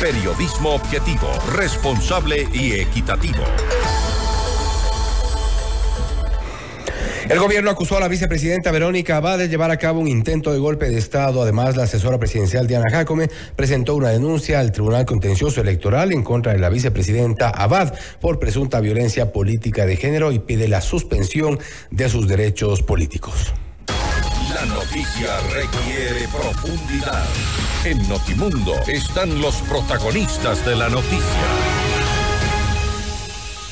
Periodismo objetivo, responsable y equitativo. El gobierno acusó a la vicepresidenta Verónica Abad de llevar a cabo un intento de golpe de Estado. Además, la asesora presidencial Diana Jacome presentó una denuncia al Tribunal Contencioso Electoral en contra de la vicepresidenta Abad por presunta violencia política de género y pide la suspensión de sus derechos políticos. La noticia requiere profundidad. En Notimundo están los protagonistas de la noticia.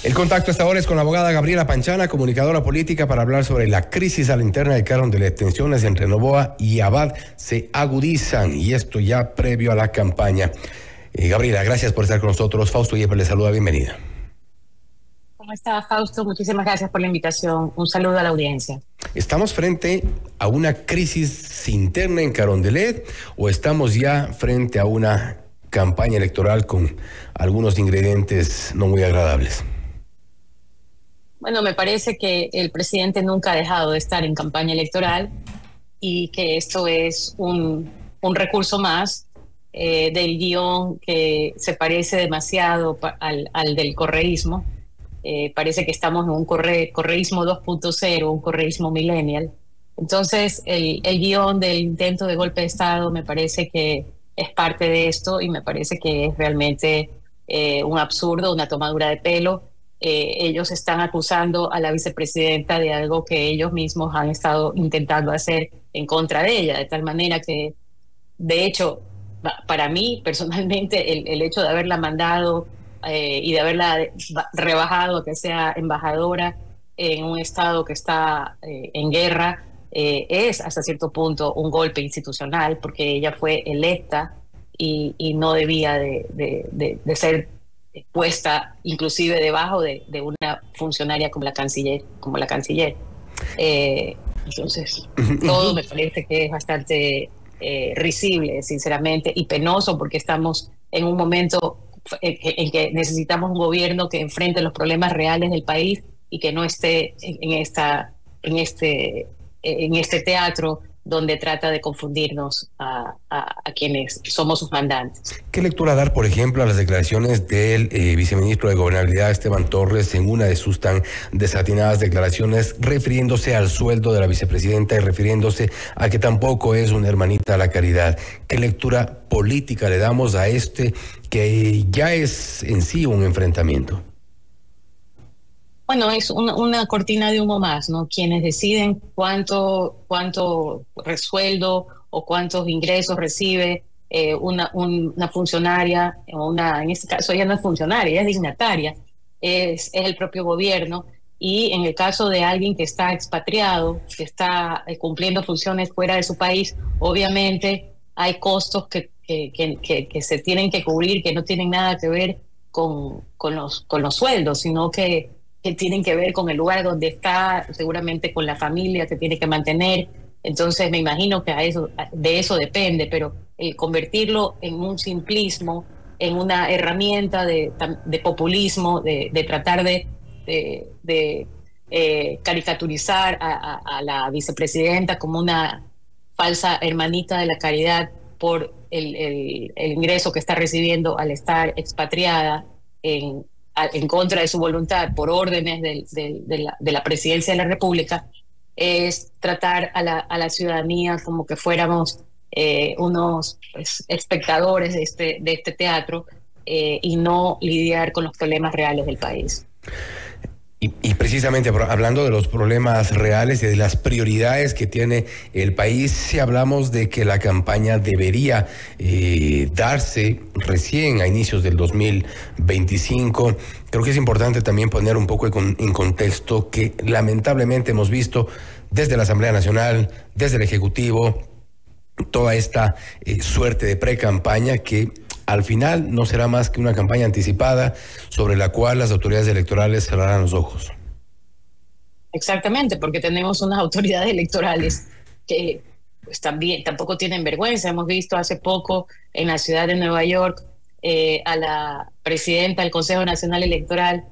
El contacto hasta ahora es con la abogada Gabriela Panchana, comunicadora política, para hablar sobre la crisis a la interna de Carondelet. Tensiones entre Noboa y Abad se agudizan, y esto ya previo a la campaña. Gabriela, gracias por estar con nosotros. Fausto Yepes le saluda, bienvenida. ¿Cómo está, Fausto? Muchísimas gracias por la invitación. Un saludo a la audiencia. ¿Estamos frente a una crisis interna en Carondelet o estamos ya frente a una campaña electoral con algunos ingredientes no muy agradables? Bueno, me parece que el presidente nunca ha dejado de estar en campaña electoral y que esto es un recurso más del guión que se parece demasiado al del correísmo. Parece que estamos en un correísmo 2.0, un correísmo millennial. Entonces, el guión del intento de golpe de Estado me parece que es parte de esto y me parece que es realmente un absurdo, una tomadura de pelo. Ellos están acusando a la vicepresidenta de algo que ellos mismos han estado intentando hacer en contra de ella, de tal manera que, de hecho, para mí personalmente, el hecho de haberla mandado y de haberla rebajado a que sea embajadora en un estado que está en guerra es hasta cierto punto un golpe institucional, porque ella fue electa y no debía de ser puesta inclusive debajo de una funcionaria como la canciller. Entonces, todo me parece que es bastante risible, sinceramente, y penoso, porque estamos en un momento en que necesitamos un gobierno que enfrente los problemas reales del país y que no esté en este teatro donde trata de confundirnos a quienes somos sus mandantes. ¿Qué lectura dar, por ejemplo, a las declaraciones del viceministro de Gobernabilidad, Esteban Torres, en una de sus tan desatinadas declaraciones, refiriéndose al sueldo de la vicepresidenta y refiriéndose a que tampoco es una hermanita a la caridad? ¿Qué lectura política le damos a este que ya es en sí un enfrentamiento? Bueno, es una cortina de humo más, ¿no? Quienes deciden cuánto sueldo o cuántos ingresos recibe una funcionaria, en este caso ella no es funcionaria, ella es dignataria, es el propio gobierno. Y en el caso de alguien que está expatriado, que está cumpliendo funciones fuera de su país, obviamente hay costos que se tienen que cubrir, que no tienen nada que ver con los sueldos, sino que tienen que ver con el lugar donde está, seguramente con la familia que tiene que mantener. Entonces me imagino que de eso depende, pero el convertirlo en un simplismo, en una herramienta de populismo, de tratar de caricaturizar a la vicepresidenta como una falsa hermanita de la caridad por el ingreso que está recibiendo al estar expatriada en contra de su voluntad, por órdenes de la presidencia de la República, es tratar a la ciudadanía como que fuéramos unos espectadores de este teatro y no lidiar con los problemas reales del país. Y precisamente hablando de los problemas reales y de las prioridades que tiene el país, si hablamos de que la campaña debería darse recién a inicios del 2025, creo que es importante también poner un poco en contexto que lamentablemente hemos visto desde la Asamblea Nacional, desde el Ejecutivo, toda esta suerte de pre-campaña que al final no será más que una campaña anticipada sobre la cual las autoridades electorales cerrarán los ojos. Exactamente, porque tenemos unas autoridades electorales que pues tampoco tienen vergüenza. Hemos visto hace poco en la ciudad de Nueva York a la presidenta del Consejo Nacional Electoral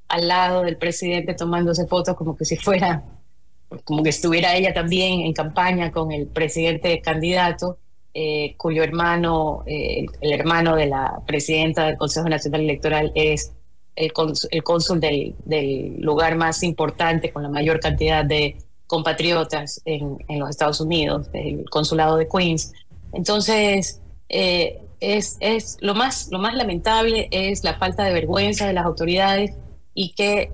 al lado del presidente tomándose fotos como que estuviera ella también en campaña con el presidente candidato. cuyo hermano, el hermano de la presidenta del Consejo Nacional Electoral, es el cónsul del lugar más importante con la mayor cantidad de compatriotas en los Estados Unidos, el consulado de Queens. Entonces, es lo más lamentable es la falta de vergüenza de las autoridades, y que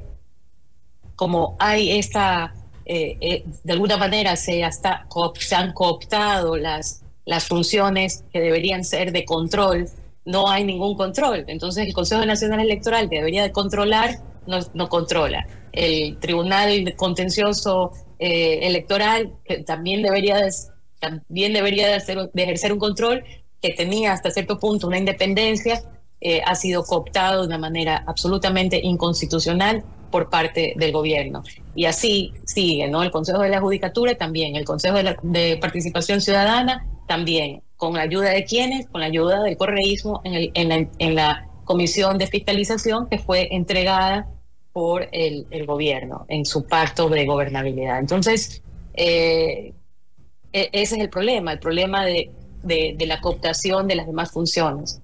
como hay esta, de alguna manera se han cooptado las funciones que deberían ser de control. No hay ningún control. Entonces el Consejo Nacional Electoral, que debería de controlar, no controla. El Tribunal Contencioso Electoral, que también debería de ejercer un control, que tenía hasta cierto punto una independencia, ha sido cooptado de una manera absolutamente inconstitucional por parte del gobierno. Y así sigue, ¿no? El Consejo de la Judicatura también, el Consejo de Participación Ciudadana también. ¿Con la ayuda de quiénes? Con la ayuda del correísmo en la Comisión de Fiscalización, que fue entregada por el gobierno en su pacto de gobernabilidad. Entonces, ese es el problema de la cooptación de las demás funciones.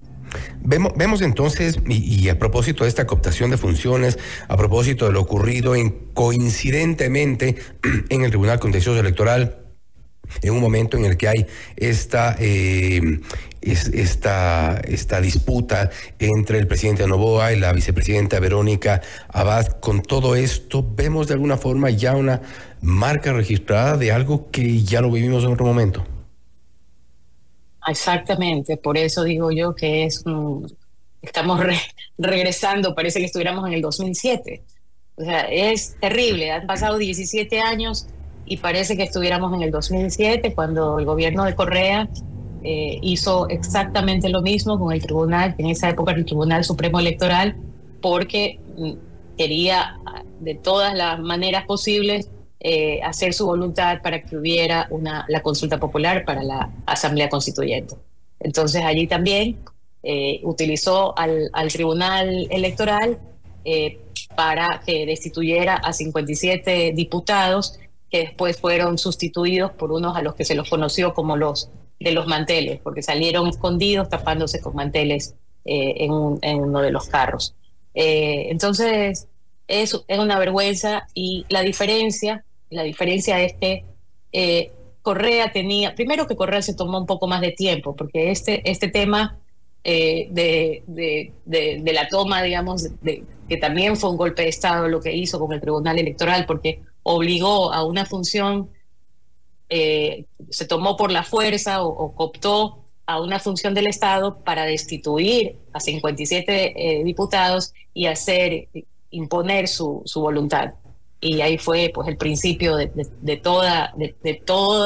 Vemos entonces, y a propósito de esta cooptación de funciones, a propósito de lo ocurrido coincidentemente en el Tribunal Contencioso Electoral, en un momento en el que hay esta disputa entre el presidente Noboa y la vicepresidenta Verónica Abad, con todo esto, vemos de alguna forma ya una marca registrada de algo que ya lo vivimos en otro momento. Exactamente, por eso digo yo que estamos regresando, parece que estuviéramos en el 2007. O sea, es terrible, han pasado 17 años y parece que estuviéramos en el 2007, cuando el gobierno de Correa hizo exactamente lo mismo con el tribunal, en esa época el Tribunal Supremo Electoral, porque quería de todas las maneras posibles hacer su voluntad para que hubiera la consulta popular para la Asamblea Constituyente. Entonces allí también utilizó al Tribunal Electoral para que destituyera a 57 diputados, que después fueron sustituidos por unos a los que se los conoció como los de los manteles, porque salieron escondidos tapándose con manteles en uno de los carros. Entonces es una vergüenza, y la diferencia es que Correa primero que Correa se tomó un poco más de tiempo, porque este tema de la toma, digamos, que también fue un golpe de Estado lo que hizo con el Tribunal Electoral, porque obligó a una función, se tomó por la fuerza o cooptó a una función del Estado para destituir a 57 diputados y imponer su voluntad. Y ahí fue pues el principio de toda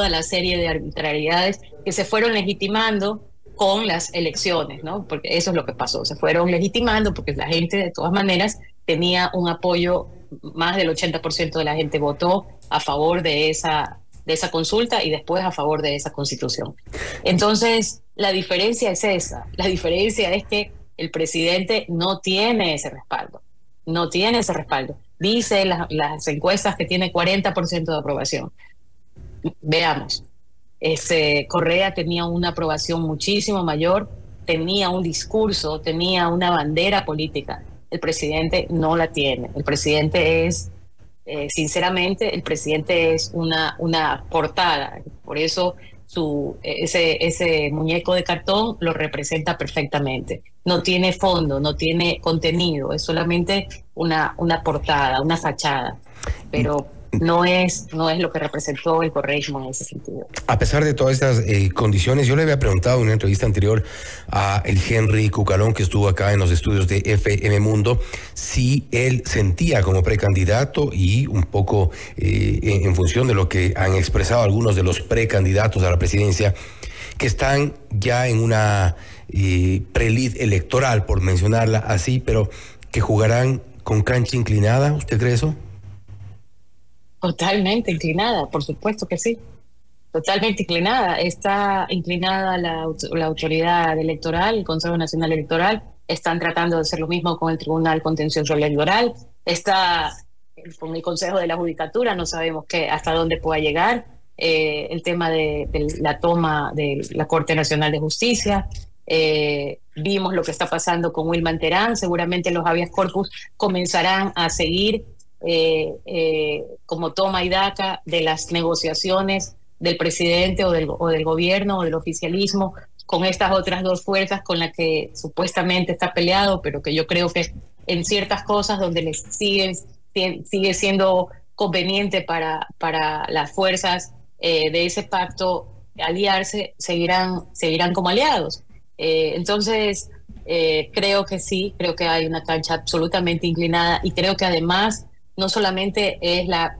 la serie de arbitrariedades que se fueron legitimando con las elecciones, ¿no? Porque eso es lo que pasó, se fueron legitimando porque la gente de todas maneras tenía un apoyo, más del 80% de la gente votó a favor de esa consulta y después a favor de esa constitución. Entonces, la diferencia es esa, la diferencia es que el presidente no tiene ese respaldo. Dice las encuestas que tiene 40% de aprobación. Veamos, Correa tenía una aprobación muchísimo mayor, tenía un discurso, tenía una bandera política. El presidente no la tiene. El presidente es, sinceramente, una portada. Por eso ese muñeco de cartón lo representa perfectamente. No tiene fondo, no tiene contenido, es solamente una portada, una fachada, pero no es lo que representó el correísmo en ese sentido. A pesar de todas estas condiciones, yo le había preguntado en una entrevista anterior a el Henry Cucalón, que estuvo acá en los estudios de FM Mundo, si él sentía como precandidato, y un poco en función de lo que han expresado algunos de los precandidatos a la presidencia, que están ya en una prelid electoral, por mencionarla así, pero que jugarán con cancha inclinada. ¿Usted cree eso? Totalmente inclinada, por supuesto que sí. Totalmente inclinada. Está inclinada la autoridad electoral, el Consejo Nacional Electoral. Están tratando de hacer lo mismo con el Tribunal Contencioso Electoral. Está con el Consejo de la Judicatura, no sabemos hasta dónde pueda llegar. el tema de la toma de la Corte Nacional de Justicia. Vimos lo que está pasando con Wilman Terán. Seguramente los habeas corpus comenzarán a seguir como toma y daca de las negociaciones del presidente o del gobierno o del oficialismo con estas otras dos fuerzas con las que supuestamente está peleado, pero que yo creo que en ciertas cosas donde les sigue siendo conveniente para las fuerzas de ese pacto aliarse, seguirán como aliados. Entonces, creo que sí, creo que hay una cancha absolutamente inclinada, y creo que además no solamente es la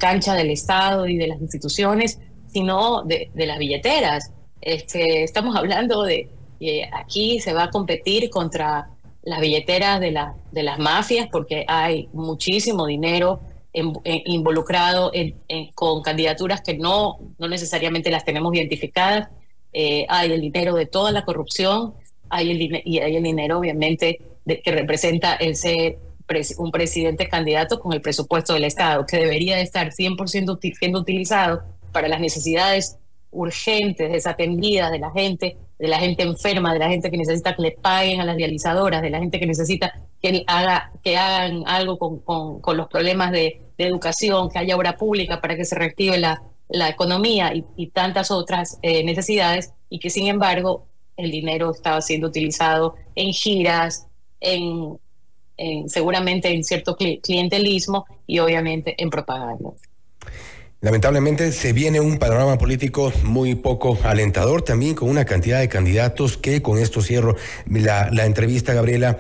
cancha del Estado y de las instituciones, sino de las billeteras. Estamos hablando de que aquí se va a competir contra las billeteras de las mafias, porque hay muchísimo dinero involucrado con candidaturas que no necesariamente las tenemos identificadas. Hay el dinero de toda la corrupción, hay el dinero obviamente que representa el ser un presidente candidato con el presupuesto del Estado, que debería de estar 100% siendo utilizado para las necesidades urgentes, desatendidas de la gente enferma, de la gente que necesita que le paguen a las dializadoras, de la gente que necesita que hagan algo con los problemas de educación, que haya obra pública para que se reactive la economía y tantas otras necesidades, y que sin embargo el dinero estaba siendo utilizado en giras, seguramente en cierto clientelismo y obviamente en propaganda. Lamentablemente se viene un panorama político muy poco alentador, también con una cantidad de candidatos que, con esto cierro la entrevista, Gabriela,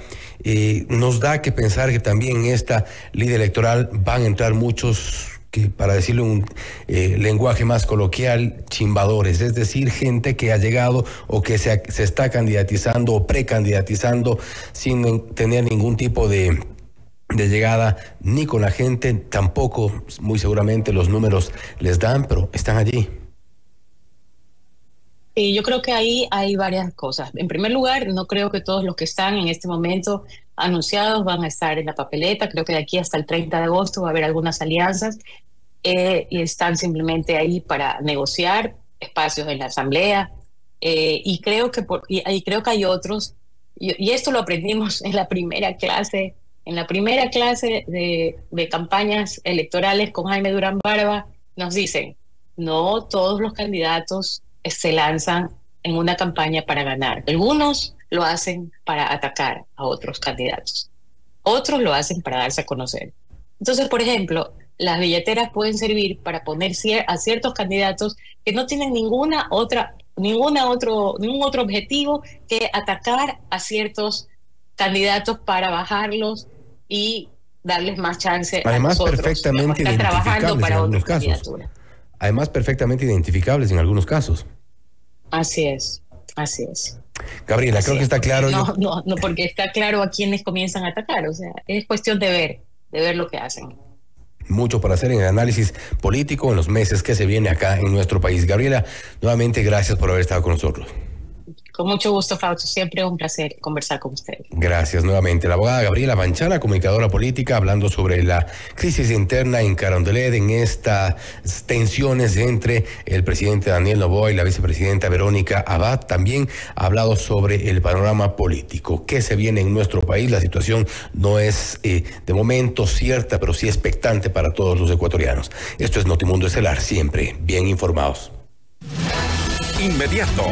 nos da que pensar que también en esta ley electoral van a entrar muchos, que para decirlo en un lenguaje más coloquial, chimbadores, es decir, gente que ha llegado o que se está candidatizando o precandidatizando sin tener ningún tipo de llegada ni con la gente, tampoco muy seguramente los números les dan, pero están allí. Sí, yo creo que ahí hay varias cosas. En primer lugar, no creo que todos los que están en este momento anunciados van a estar en la papeleta. Creo que de aquí hasta el 30 de agosto va a haber algunas alianzas y están simplemente ahí para negociar espacios en la asamblea. Y creo que hay otros, y esto lo aprendimos en la primera clase. En la primera clase de campañas electorales con Jaime Durán Barba, nos dicen, no todos los candidatos se lanzan en una campaña para ganar. Algunos lo hacen para atacar a otros candidatos. Otros lo hacen para darse a conocer. Entonces, por ejemplo, las billeteras pueden servir para poner a ciertos candidatos que no tienen ningún otro objetivo que atacar a ciertos candidatos para bajarlos y darles más chance además, a nosotros. Perfectamente están trabajando para otras candidaturas. Además, perfectamente identificables en algunos casos. Así es. Gabriela, creo que está claro. No, porque está claro a quienes comienzan a atacar. O sea, es cuestión de ver lo que hacen. Mucho por hacer en el análisis político en los meses que se viene acá en nuestro país. Gabriela, nuevamente gracias por haber estado con nosotros. Con mucho gusto, Fausto. Siempre un placer conversar con usted. Gracias nuevamente. La abogada Gabriela Banchana, comunicadora política, hablando sobre la crisis interna en Carondelet, en estas tensiones entre el presidente Daniel Noboa y la vicepresidenta Verónica Abad. También ha hablado sobre el panorama político que se viene en nuestro país. La situación no es de momento cierta, pero sí expectante para todos los ecuatorianos. Esto es Notimundo Estelar, siempre bien informados. Inmediato.